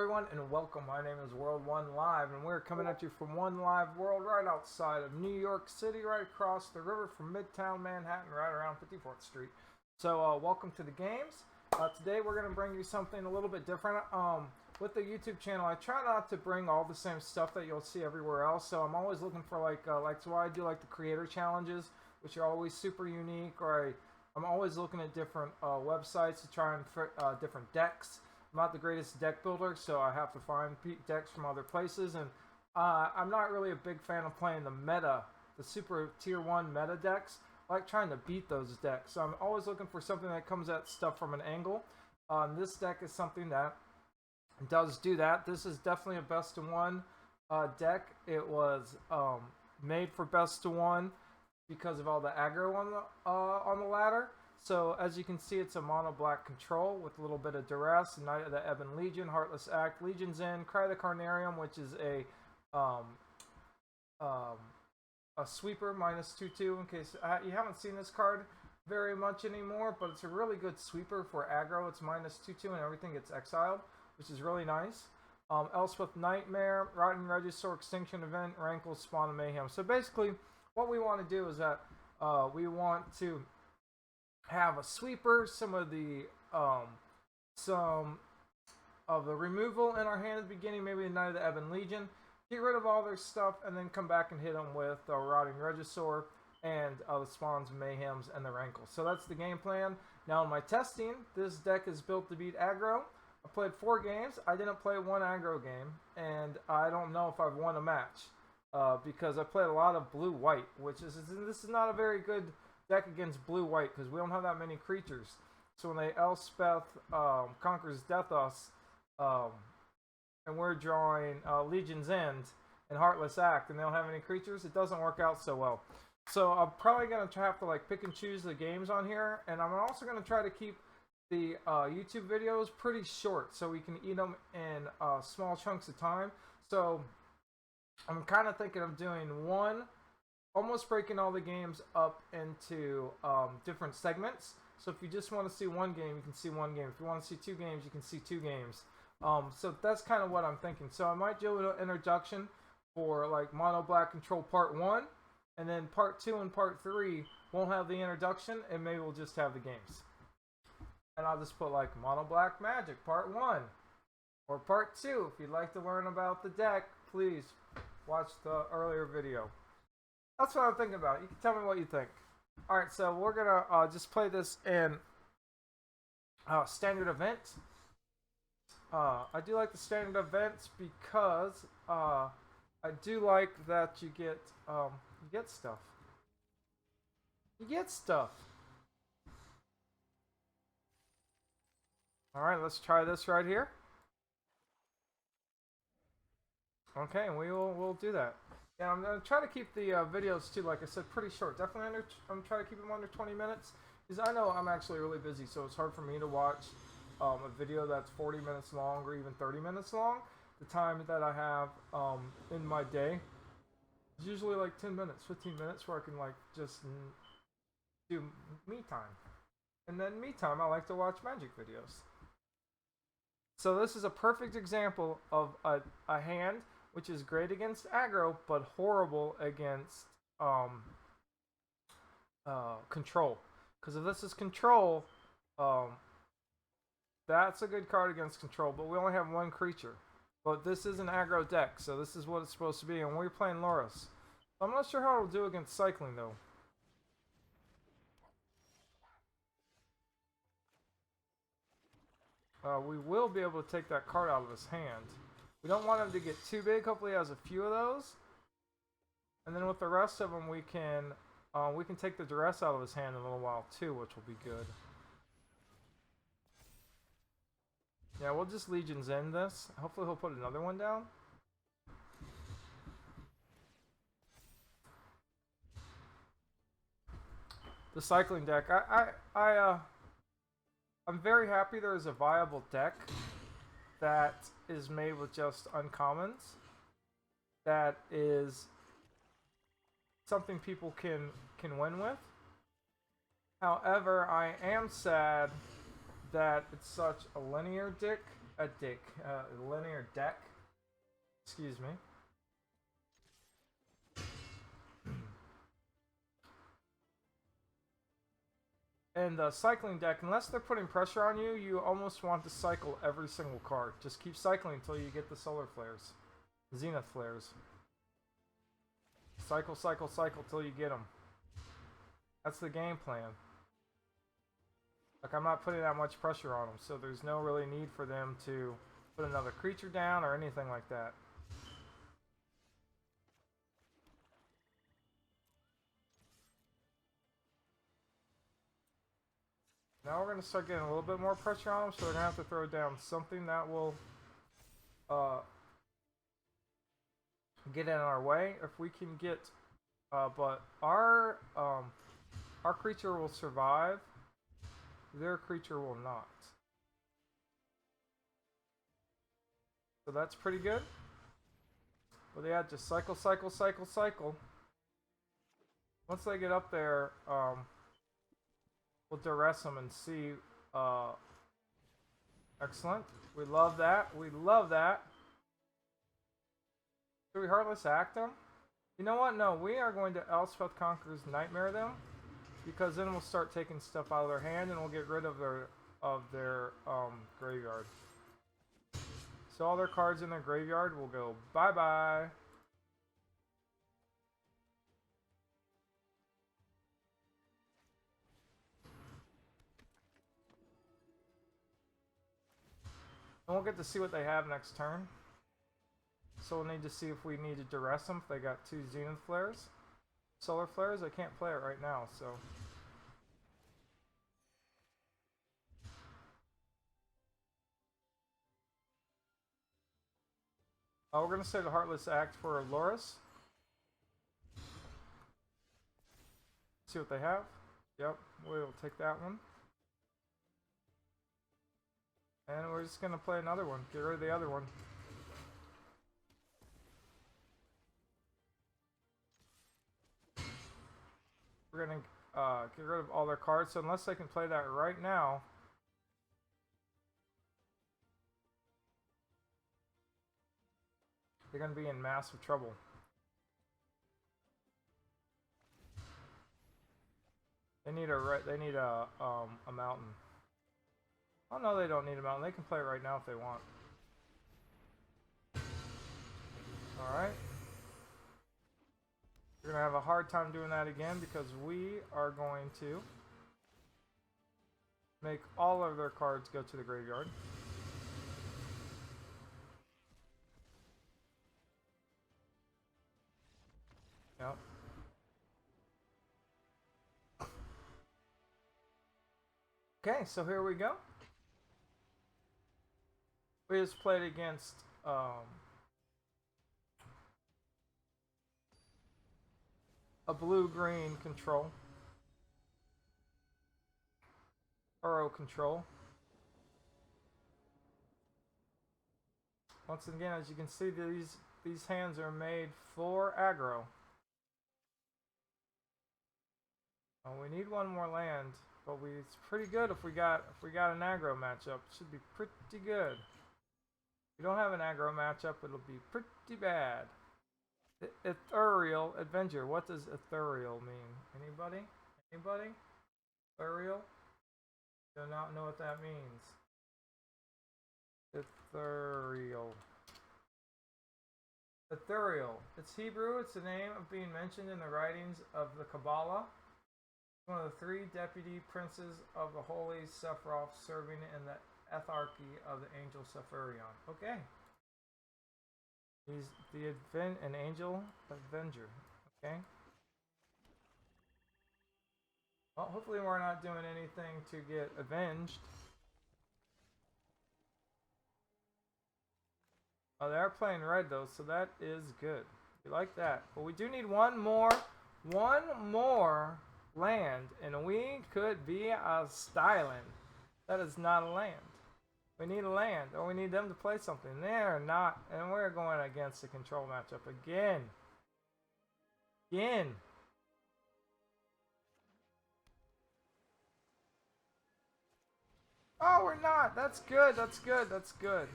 everyone, and welcome. My name is World One Live, and we're coming at you from One Live World right outside of New York City, right across the river from Midtown Manhattan, right around 54th Street. So, welcome to the games. Today we're going to bring you something a little bit different. With the YouTube channel, I try not to bring all the same stuff that you'll see everywhere else. So I'm always looking for so I do like the creator challenges, which are always super unique, or I'm always looking at different websites to try and different decks. I'm not the greatest deck builder, so I have to find decks from other places, and I'm not really a big fan of playing the meta, the super tier 1 meta decks. I like trying to beat those decks, so I'm always looking for something that comes at stuff from an angle. This deck is something that does do that. This is definitely a best of one deck. It was made for best of one because of all the aggro on the ladder. So as you can see, it's a mono black control with a little bit of duress. Knight of the Ebon Legion, Heartless Act, Legion's End, Cry the Carnarium, which is a sweeper -2/2. In case you haven't seen this card very much anymore, but it's a really good sweeper for aggro. It's -2/2 and everything gets exiled, which is really nice. Elspeth Nightmare, Rotten Regisaur, Extinction Event, Rankle, Spawn of Mayhem. So basically, what we want to do is that we want to have a sweeper, some of the removal in our hand at the beginning, maybe the Knight of the Ebon Legion, get rid of all their stuff, and then come back and hit them with the Rotting Regisaur and the Spawns, Mayhems, and the Rankle. So that's the game plan. Now in my testing, this deck is built to beat aggro. I played 4 games. I didn't play one aggro game, and I don't know if I've won a match because I played a lot of blue-white, this is not a very good deck against blue-white because we don't have that many creatures. So when they Elspeth conquers Deathos, and we're drawing Legion's End and Heartless Act, and they don't have any creatures, it doesn't work out so well. So I'm probably going to have to pick and choose the games on here, and I'm also going to try to keep the YouTube videos pretty short so we can eat them in small chunks of time. So I'm kind of thinking of doing almost breaking all the games up into different segments. So if you just want to see one game, you can see one game. If you want to see 2 games, you can see 2 games. So that's kind of what I'm thinking. So I might do an introduction for Mono Black Control Part 1, and then Part 2 and Part 3 won't have the introduction, and maybe we'll just have the games. And I'll just put Mono Black Magic Part 1 or Part 2. If you'd like to learn about the deck, please watch the earlier video. That's what I'm thinking about. You can tell me what you think. Alright, so we're going to just play this in standard event. I do like the standard events because I do like that you get stuff. You get stuff. Alright, let's try this right here. Okay, and we'll do that. Yeah, I'm going to try to keep the videos, too, like I said, pretty short. Definitely I'm trying to keep them under 20 minutes. Because I know I'm actually really busy, so it's hard for me to watch a video that's 40 minutes long or even 30 minutes long. The time that I have in my day is usually 10 minutes, 15 minutes where I can just do me time. And then me time, I like to watch Magic videos. So this is a perfect example of a hand which is great against aggro, but horrible against control. Because if this is control, that's a good card against control, but we only have 1 creature. But this is an aggro deck, so this is what it's supposed to be, and we're playing Loris. I'm not sure how it'll do against cycling, though. We will be able to take that card out of his hand. We don't want him to get too big. Hopefully he has a few of those. And then with the rest of them, we can take the duress out of his hand in a little while too, which will be good. Yeah, we'll just Legion's End this. Hopefully he'll put another one down. The cycling deck. I'm very happy there is a viable deck that is made with just uncommons. That is something people can win with. However, I am sad that it's such a linear deck linear deck. Excuse me. And the cycling deck, unless they're putting pressure on you, you almost want to cycle every single card. Just keep cycling until you get the solar flares. Zenith flares. Cycle, cycle, cycle till you get them. That's the game plan. Like, I'm not putting that much pressure on them, so there's no really need for them to put another creature down or anything like that. Now we're going to start getting a little bit more pressure on them, so we're going to have to throw down something that will get in our way. If we can get, but our creature will survive, their creature will not. So that's pretty good. But yeah, just cycle, cycle, cycle, cycle. Once they get up there, we'll duress them and see. Excellent. We love that. We love that. Should we Heartless Act them? You know what? No, we are going to Elspeth Conqueror's Nightmare them, because then we'll start taking stuff out of their hand and we'll get rid of their graveyard. So all their cards in their graveyard will go bye-bye. And we'll get to see what they have next turn. So we'll need to see if we need to duress them if they got 2 Zenith Flares. Solar Flares, I can't play it right now, so. We're going to say the Heartless Act for Loris. See what they have. Yep, we'll take that one. And we're just going to play another one. Get rid of the other one. We're going to get rid of all their cards. So unless they can play that right now, they're going to be in massive trouble. They need a mountain. Oh no, they don't need a mountain. They can play it right now if they want. Alright. We're going to have a hard time doing that again because we are going to make all of their cards go to the graveyard. Yep. Okay, so here we go. We just played against a blue-green control. Uro control. Once again, as you can see, these hands are made for aggro. We need one more land, but it's pretty good if we got an aggro matchup. It should be pretty good. If we don't have an aggro matchup, it'll be pretty bad. Ethereal Avenger. What does ethereal mean? Anybody? Anybody? Ethereal? Do not know what that means. Ethereal. Ethereal. It's Hebrew. It's the name of being mentioned in the writings of the Kabbalah. One of the 3 deputy princes of the holy Sephiroth serving in the etharchy of the angel Sephirion. Okay. He's an angel avenger. Okay. Well, hopefully we're not doing anything to get avenged. Oh, they are playing red though, so that is good. We like that. But we do need one more land, and we could be a styling. That is not a land. We need a land, or we need them to play something. They're not, and we're going against the control matchup again. Again. Oh, we're not. That's good. That's good. That's good.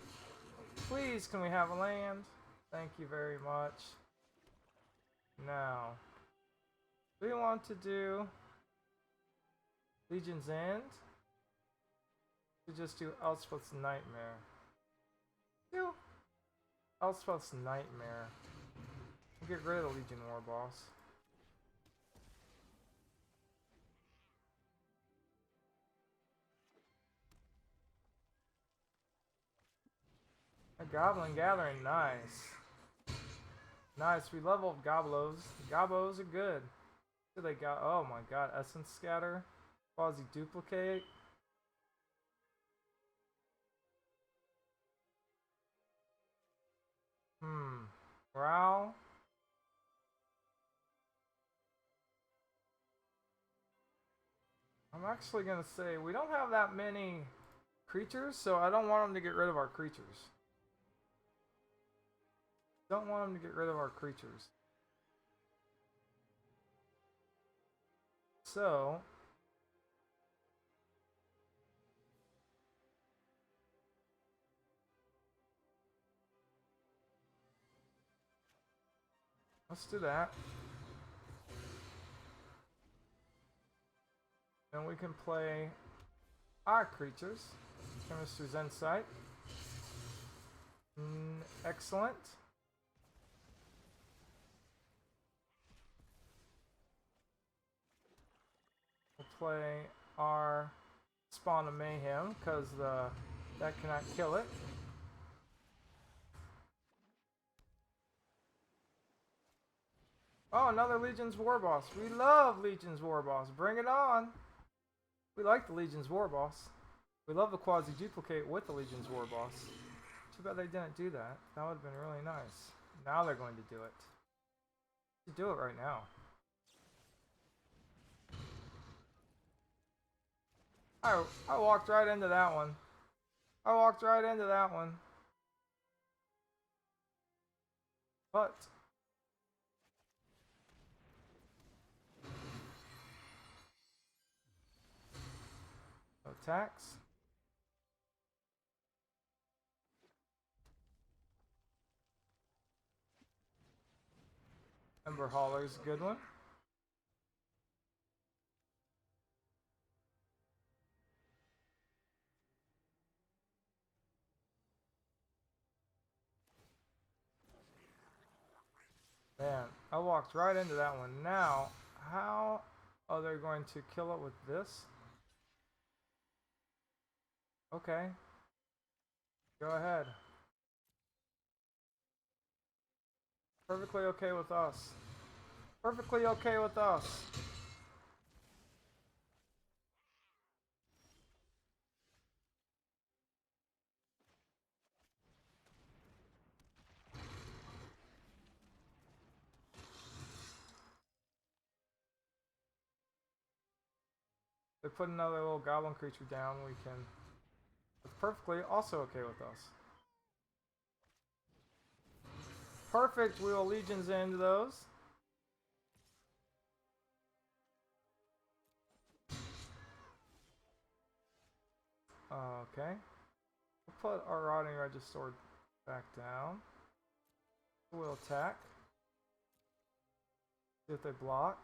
Please, can we have a land? Thank you very much. Now, we want to do Legion's End. We just do Elspeth's Nightmare. Do Elspeth's Nightmare. We'll get rid of the Legion War Boss. A Goblin Gathering, nice. Nice, we leveled Goblos. Gobos are good. So they got, oh my god, Essence Scatter, Quasi Duplicate. Growl. I'm actually gonna say we don't have that many creatures, so I don't want them to get rid of our creatures. Don't want them to get rid of our creatures. So let's do that. Then we can play our creatures. Chemistry's Insight. Excellent. We'll play our Spawn of Mayhem because that cannot kill it. Oh, another Legion's War Boss. We love Legion's War Boss. Bring it on. We like the Legion's War Boss. We love the Quasi Duplicate with the Legion's War Boss. Too bad they didn't do that. That would have been really nice. Now they're going to do it. Should do it right now. I walked right into that one. I walked right into that one. But attacks. Ember Hauler's a good one. Man, I walked right into that one. Now, how are they going to kill it with this? Okay. Go ahead. Perfectly okay with us. Perfectly okay with us. They put another little goblin creature down, we can... It's perfectly also okay with us. Perfect, we will Legions into those. Okay. We'll put our Rotting Regisaur back down. We'll attack. See if they block.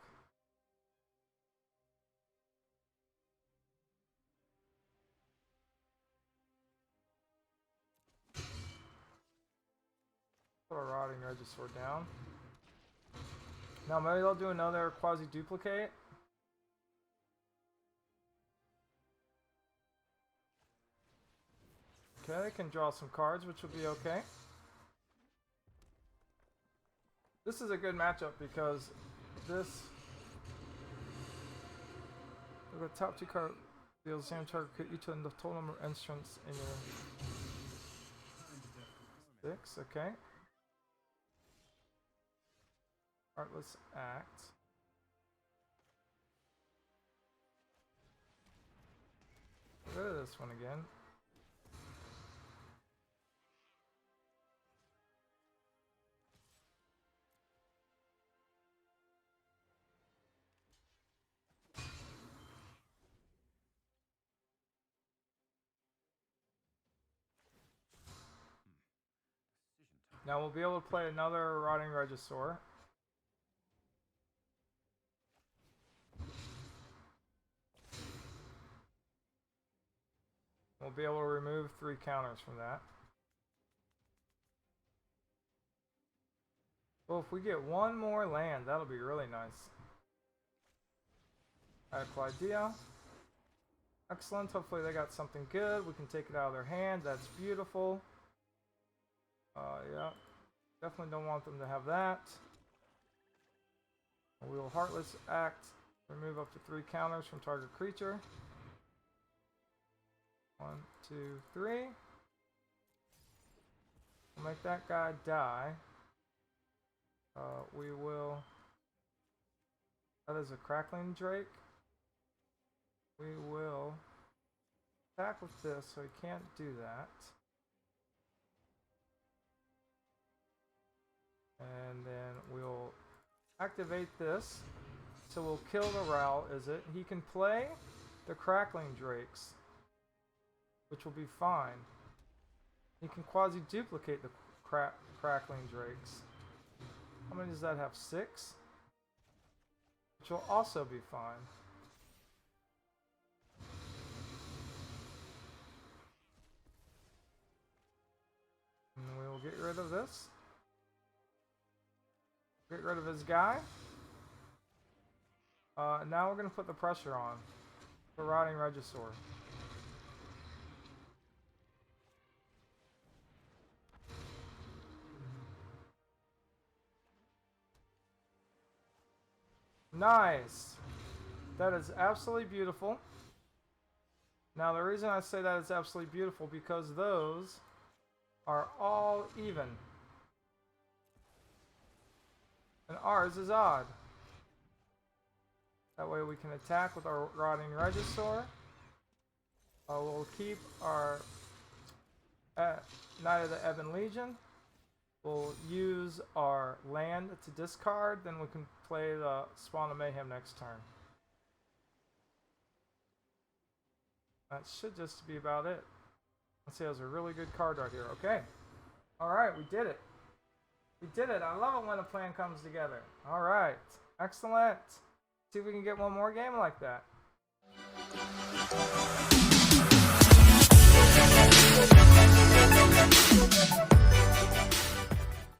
Put our Rotting Regisaur down. Now maybe they'll do another Quasi Duplicate. Okay, they can draw some cards, which will be okay. This is a good matchup because this... The top two cards deals the same target could each of the total number of instruments in your... 6, okay. Artless Act. Get rid of this one again. Now we'll be able to play another Rotting Regisaur. We'll be able to remove 3 counters from that. Well, if we get 1 more land, that'll be really nice. Radical Idea. Excellent. Hopefully they got something good. We can take it out of their hand. That's beautiful. Yeah. Definitely don't want them to have that. We will Heartless Act. Remove up to 3 counters from target creature. 1, 2, 3. We'll make that guy die. We will... That is a Crackling Drake. We will attack with this, so he can't do that. And then we'll activate this. So we'll kill the Ral, is it? He can play the Crackling Drakes, which will be fine. He can quasi-duplicate the Crackling Drakes. How many does that have? 6? Which will also be fine. And we will get rid of this. Get rid of his guy. Now we're going to put the pressure on the Rotting Regisaur. Nice. That is absolutely beautiful. Now the reason I say that is absolutely beautiful because those are all even. And ours is odd. That way we can attack with our Rotting Regisaur. We'll keep our Knight of the Ebon Legion. We'll use our land to discard, then we can play the Spawn of Mayhem next turn. That should just be about it. Let's see, that was a really good card right here. Okay. Alright, we did it. We did it. I love it when a plan comes together. Alright. Excellent. See if we can get one more game like that.